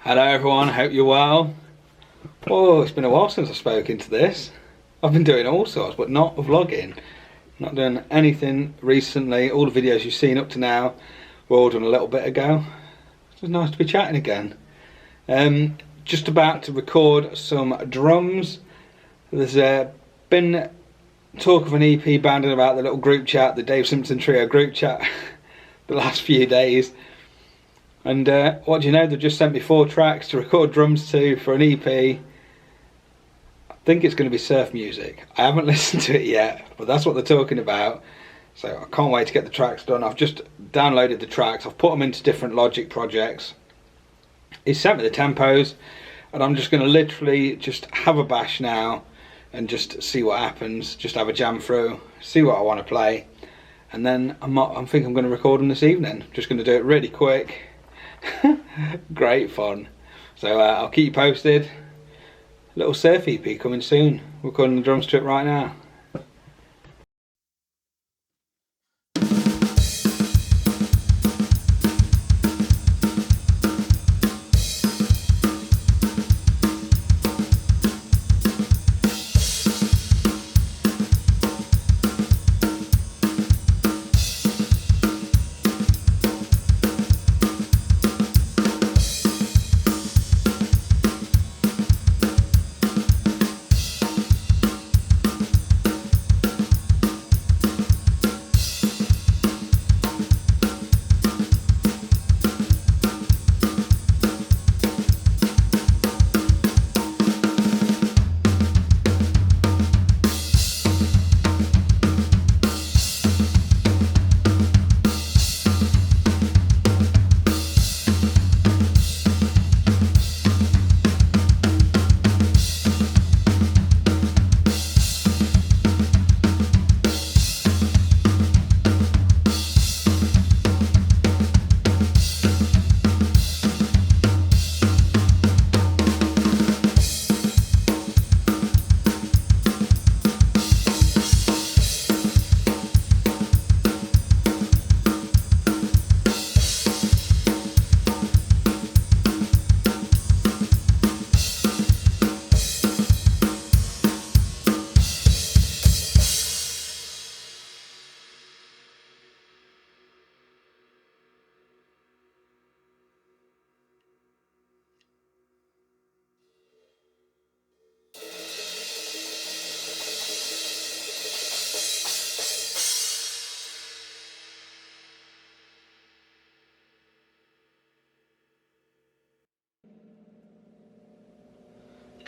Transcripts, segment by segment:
Hello everyone, hope you're well. Oh, it's been a while since I've spoken to this. I've been doing all sorts, but not vlogging. Not doing anything recently. All the videos you've seen up to now were all done a little bit ago. It's just nice to be chatting again. Just about to record some drums. There's been talk of an EP banding about the little group chat, the Dave Simpson Trio group chat, the last few days. And what do you know, they've just sent me 4 tracks to record drums to for an EP. I think it's going to be surf music. I haven't listened to it yet, but that's what they're talking about. So I can't wait to get the tracks done. I've just downloaded the tracks. I've put them into different Logic projects. He sent me the tempos, and I'm just going to literally just have a bash now and just see what happens. Just have a jam through, see what I want to play. And then I'm thinking I'm going to record them this evening. Just going to do it really quick. Great fun. So I'll keep you posted. Little surf EP coming soon. We're recording the drums to it right now.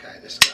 Okay, let's go.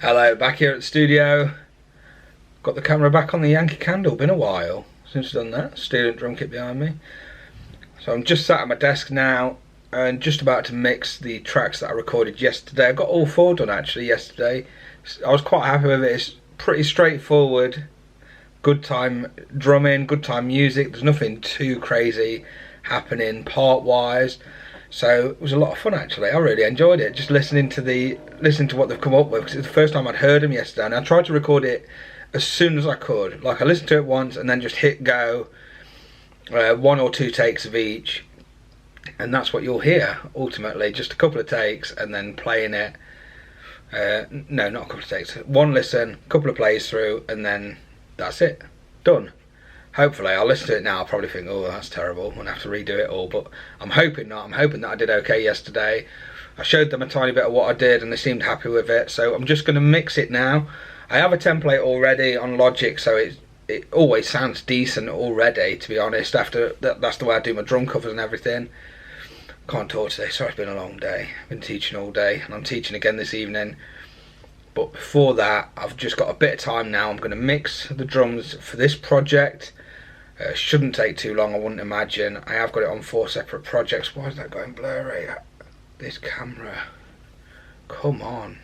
Hello, back here at the studio. Got the camera back on the Yankee Candle. Been a while since I've done that. Student drum kit behind me. So I'm just sat at my desk now and just about to mix the tracks that I recorded yesterday. I got all 4 done actually yesterday. I was quite happy with it. It's pretty straightforward. Good time drumming, good time music. There's nothing too crazy happening part wise. So it was a lot of fun actually. I really enjoyed it. Just listening to what they've come up with, because it's the first time I'd heard them yesterday, and I tried to record it as soon as I could. Like I listened to it once and then just hit go, 1 or 2 takes of each, and that's what you'll hear ultimately. Just a couple of takes and then playing it. No, not a couple of takes. 1 listen, couple of plays through, and then that's it. Done. Hopefully, I'll listen to it now, I'll probably think, oh, that's terrible, I'm going to have to redo it all, but I'm hoping not. I'm hoping that I did okay yesterday. I showed them a tiny bit of what I did and they seemed happy with it, so I'm just going to mix it now. I have a template already on Logic, so it always sounds decent already, to be honest. After that's the way I do my drum covers and everything. Can't talk today, sorry, it's been a long day. I've been teaching all day, and I'm teaching again this evening. But before that, I've just got a bit of time now. I'm going to mix the drums for this project. Shouldn't take too long, I wouldn't imagine. I have got it on 4 separate projects. Why is that going blurry? This camera. Come on.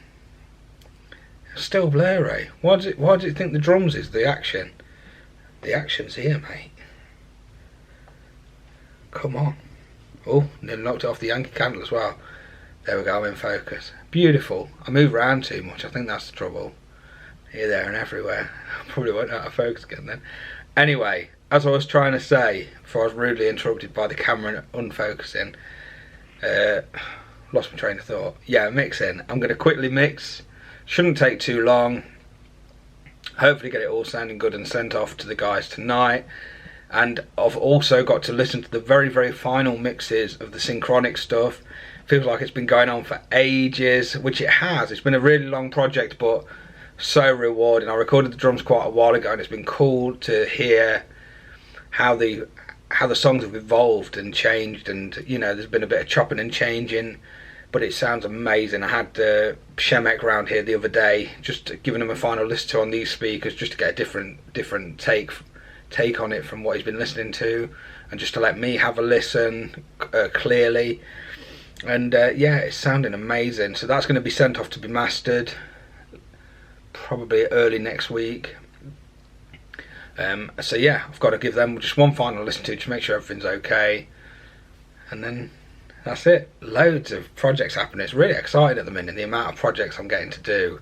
It's still blurry. Why does it think the drums is the action? The action's here, mate. Come on. Oh, nearly knocked it off the Yankee Candle as well. There we go, I'm in focus. Beautiful. I move around too much, I think that's the trouble. Here, there and everywhere. I probably won't out of focus again then. Anyway, as I was trying to say before I was rudely interrupted by the camera unfocusing, lost my train of thought. Yeah, mixing. I'm going to quickly mix. Shouldn't take too long. Hopefully get it all sounding good and sent off to the guys tonight. And I've also got to listen to the very, very final mixes of the synchronic stuff. Feels like it's been going on for ages, which it has. It's been a really long project, but so rewarding. I recorded the drums quite a while ago, and it's been cool to hear how the songs have evolved and changed, and you know, there's been a bit of chopping and changing, but it sounds amazing. I had Shemek round here the other day, just giving him a final listen to on these speakers, just to get a different take on it from what he's been listening to, and just to let me have a listen clearly. And yeah, it's sounding amazing. So that's going to be sent off to be mastered probably early next week. So yeah, I've got to give them just one final listen to make sure everything's okay, and then that's it. Loads of projects happening. It's really exciting at the minute, the amount of projects I'm getting to do.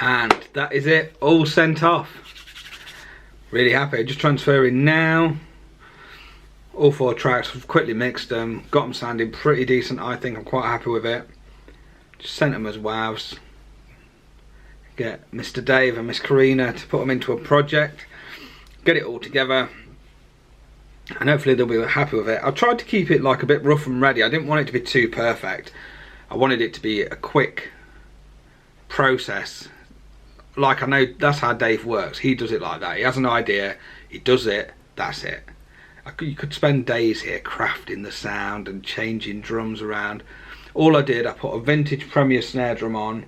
And that is it, all sent off. Really happy. Just transferring now. All 4 tracks, we've quickly mixed them, got them sounding pretty decent. I think I'm quite happy with it. Just sent them as WAVs. Get Mr. Dave and Miss Karina to put them into a project, get it all together, and hopefully they'll be happy with it. I tried to keep it like a bit rough and ready. I didn't want it to be too perfect. I wanted it to be a quick process. Like, I know that's how Dave works. He does it like that. He has an idea, he does it, that's it. You could spend days here crafting the sound and changing drums around. All I did, I put a vintage Premier snare drum on.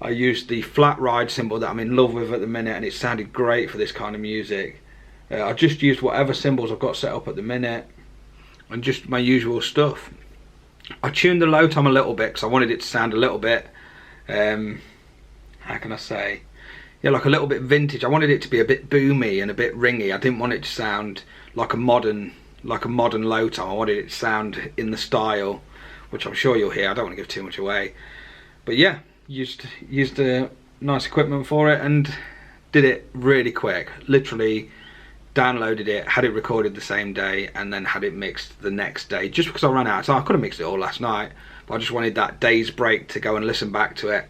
I used the flat ride cymbal that I'm in love with at the minute, and it sounded great for this kind of music. I just used whatever cymbals I've got set up at the minute, and just my usual stuff. I tuned the low tom a little bit because I wanted it to sound a little bit, how can I say, yeah, like a little bit vintage. I wanted it to be a bit boomy and a bit ringy. I didn't want it to sound like a modern low tom. I wanted it to sound in the style, which I'm sure you'll hear. I don't want to give too much away, but yeah, used nice equipment for it and did it really quick. Literally downloaded it, had it recorded the same day, and then had it mixed the next day, just because I ran out of time. I could have mixed it all last night, but I just wanted that day's break to go and listen back to it.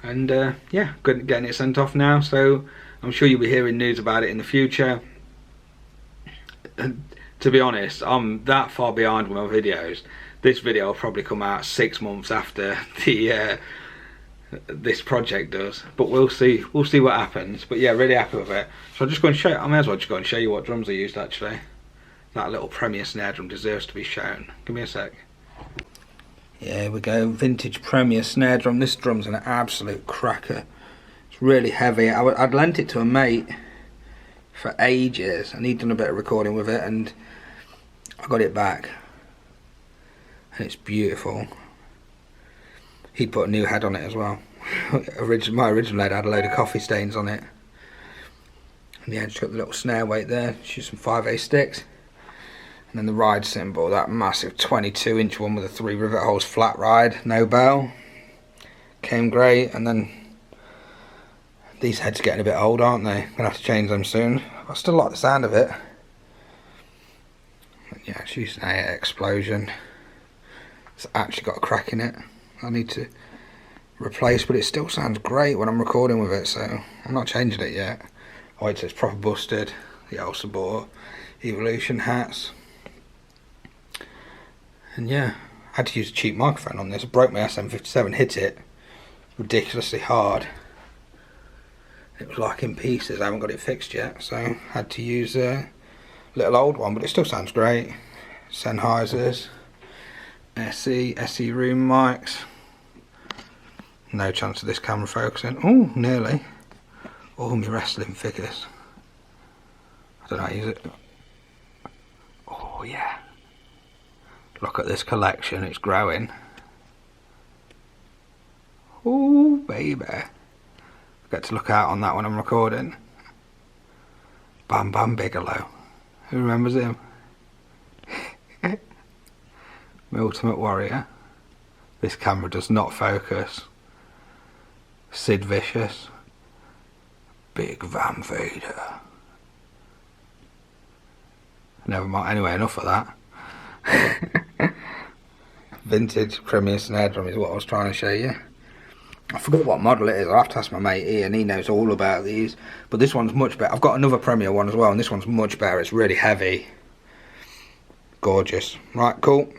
And yeah, getting it sent off now, so I'm sure you'll be hearing news about it in the future. And to be honest, I'm that far behind with my videos. This video will probably come out 6 months after the this project does, but we'll see what happens. But yeah, really happy with it. So I'm just going to show you, I may as well just go and show you what drums I used actually. That little Premier snare drum deserves to be shown. Give me a sec. Yeah, here we go, vintage Premier snare drum. This drum's an absolute cracker. It's really heavy. I'd lent it to a mate for ages, and he'd done a bit of recording with it, and I got it back, and it's beautiful. He'd put a new head on it as well. My original head had a load of coffee stains on it. And the edge got the little snare weight there. Just used some 5A sticks. And then the ride cymbal, that massive 22-inch one with the 3 rivet holes flat ride, no bell. Came great. And then these heads are getting a bit old, aren't they? I'm gonna have to change them soon. I still like the sound of it. But yeah, it's using an explosion. It's actually got a crack in it. I need to replace, but it still sounds great when I'm recording with it, so I'm not changing it yet. I'll wait till it's proper busted. The also bought Evolution hats. And yeah, I had to use a cheap microphone on this. I broke my SM57, hit it ridiculously hard. It was like in pieces. I haven't got it fixed yet, so I had to use a little old one, but it still sounds great. Sennheisers. SE room mics. No chance of this camera focusing. Oh, nearly. All my wrestling figures. I don't know how to use it. Oh yeah. Look at this collection, it's growing. Oh baby. I get to look out on that when I'm recording. Bam Bam Bigelow. Who remembers him? My Ultimate Warrior. This camera does not focus. Sid Vicious. Big Van Vader. Never mind. Anyway, enough of that. Vintage Premier snare drum is what I was trying to show you. I forgot what model it is. I'll have to ask my mate Ian. He knows all about these. But this one's much better. I've got another Premier one as well, and this one's much better. It's really heavy. Gorgeous. Right, cool.